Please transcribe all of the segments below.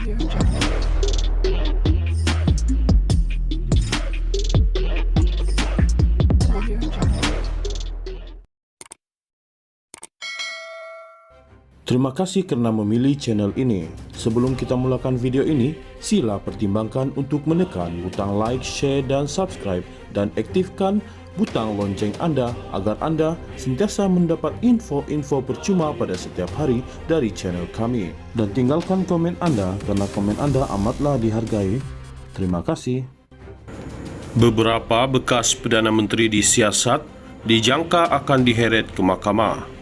Terima kasih kerana memilih channel ini. Sebelum kita mulakan video ini, sila pertimbangkan untuk menekan butang like, share dan subscribe dan aktifkan butang lonceng anda agar anda sentiasa mendapat info-info percuma pada setiap hari dari channel kami. Dan tinggalkan komen anda kerana komen anda amatlah dihargai. Terima kasih. Beberapa bekas Perdana Menteri disiasat dijangka akan diheret ke mahkamah.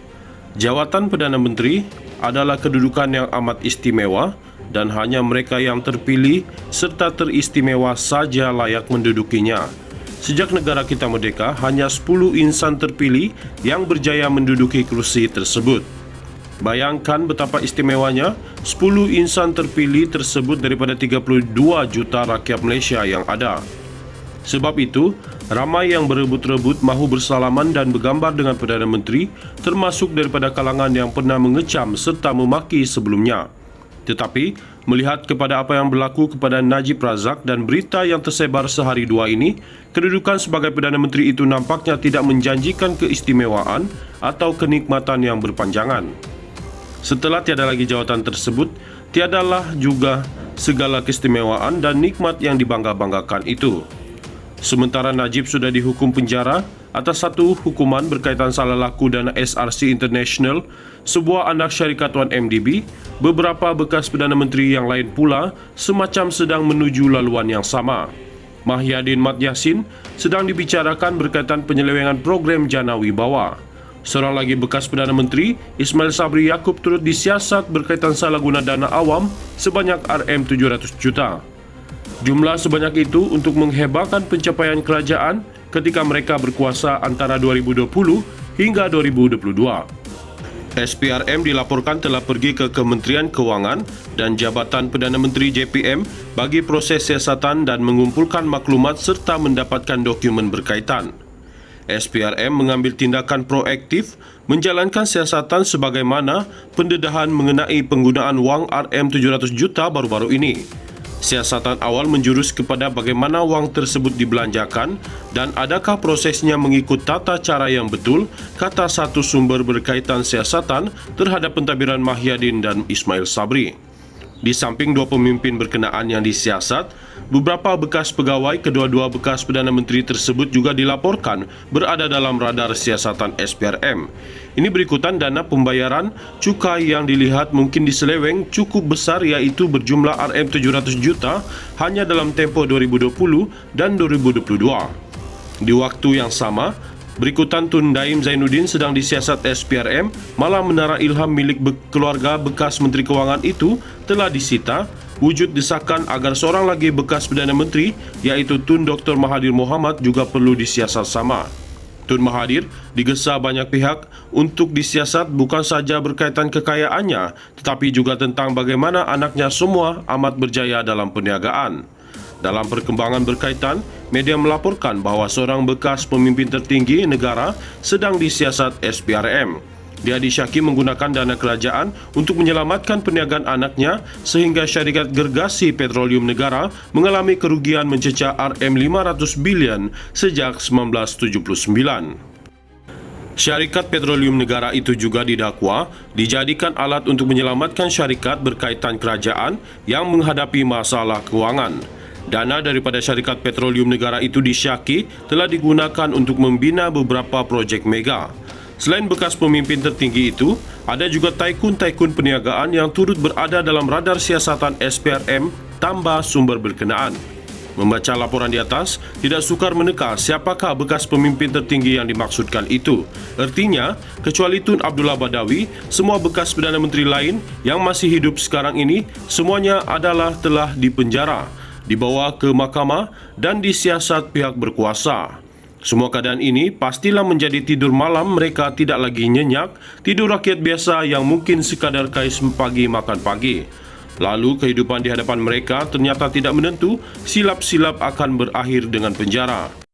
Jawatan Perdana Menteri adalah kedudukan yang amat istimewa dan hanya mereka yang terpilih serta teristimewa saja layak mendudukinya. Sejak negara kita merdeka, hanya 10 insan terpilih yang berjaya menduduki kursi tersebut. Bayangkan betapa istimewanya 10 insan terpilih tersebut daripada 32 juta rakyat Malaysia yang ada. Sebab itu, ramai yang berebut-rebut mahu bersalaman dan bergambar dengan Perdana Menteri, termasuk daripada kalangan yang pernah mengecam serta memaki sebelumnya. Tetapi, melihat kepada apa yang berlaku kepada Najib Razak dan berita yang tersebar sehari dua ini, kedudukan sebagai Perdana Menteri itu nampaknya tidak menjanjikan keistimewaan atau kenikmatan yang berpanjangan. Setelah tiada lagi jawatan tersebut, tiadalah juga segala keistimewaan dan nikmat yang dibangga-banggakan itu. Sementara Najib sudah dihukum penjara atas satu hukuman berkaitan salah laku dana SRC International, sebuah anak syarikat 1MDB, beberapa bekas Perdana Menteri yang lain pula semacam sedang menuju laluan yang sama. Mahyadin Mat Yassin sedang dibicarakan berkaitan penyelewengan program Jana Wibawa. Seorang lagi bekas Perdana Menteri, Ismail Sabri Yaakob, turut disiasat berkaitan salah guna dana awam sebanyak RM700 juta. Jumlah sebanyak itu untuk menghebahkan pencapaian kerajaan ketika mereka berkuasa antara 2020 hingga 2022. SPRM dilaporkan telah pergi ke Kementerian Kewangan dan Jabatan Perdana Menteri JPM bagi proses siasatan dan mengumpulkan maklumat serta mendapatkan dokumen berkaitan. SPRM mengambil tindakan proaktif menjalankan siasatan sebagaimana pendedahan mengenai penggunaan wang RM700 juta baru-baru ini. Siasatan awal menjurus kepada bagaimana wang tersebut dibelanjakan dan adakah prosesnya mengikut tata cara yang betul, kata satu sumber berkaitan siasatan terhadap pentadbiran Mahyadin dan Ismail Sabri. Di samping dua pemimpin berkenaan yang disiasat, beberapa bekas pegawai kedua-dua bekas Perdana Menteri tersebut juga dilaporkan berada dalam radar siasatan SPRM. Ini berikutan dana pembayaran cukai yang dilihat mungkin diseleweng cukup besar, iaitu berjumlah RM700 juta hanya dalam tempoh 2020 dan 2022. Di waktu yang sama, berikutan Tun Daim Zainuddin sedang disiasat SPRM, malah menara ilham milik keluarga bekas Menteri Kewangan itu telah disita. Wujud desakan agar seorang lagi bekas Perdana Menteri, iaitu Tun Dr. Mahathir Mohamad, juga perlu disiasat sama. Tun Mahathir digesa banyak pihak untuk disiasat bukan saja berkaitan kekayaannya, tetapi juga tentang bagaimana anaknya semua amat berjaya dalam perniagaan. Dalam perkembangan berkaitan, media melaporkan bahawa seorang bekas pemimpin tertinggi negara sedang disiasat SPRM. Dia disyaki menggunakan dana kerajaan untuk menyelamatkan perniagaan anaknya sehingga syarikat gergasi petroleum negara mengalami kerugian mencecah RM500 bilion sejak 1979. Syarikat petroleum negara itu juga didakwa dijadikan alat untuk menyelamatkan syarikat berkaitan kerajaan yang menghadapi masalah kewangan. Dana daripada syarikat petroleum negara itu disyaki telah digunakan untuk membina beberapa projek mega. Selain bekas pemimpin tertinggi itu, ada juga taikun-taikun perniagaan yang turut berada dalam radar siasatan SPRM, tambah sumber berkenaan. Membaca laporan di atas, tidak sukar meneka siapakah bekas pemimpin tertinggi yang dimaksudkan itu. Artinya, kecuali Tun Abdullah Badawi, semua bekas Perdana Menteri lain yang masih hidup sekarang ini, semuanya adalah telah dipenjara, dibawa ke mahkamah dan disiasat pihak berkuasa. Semua keadaan ini pastilah menjadi tidur malam mereka tidak lagi nyenyak, tidur rakyat biasa yang mungkin sekadar kais pagi makan pagi. Lalu kehidupan di hadapan mereka ternyata tidak menentu, silap-silap akan berakhir dengan penjara.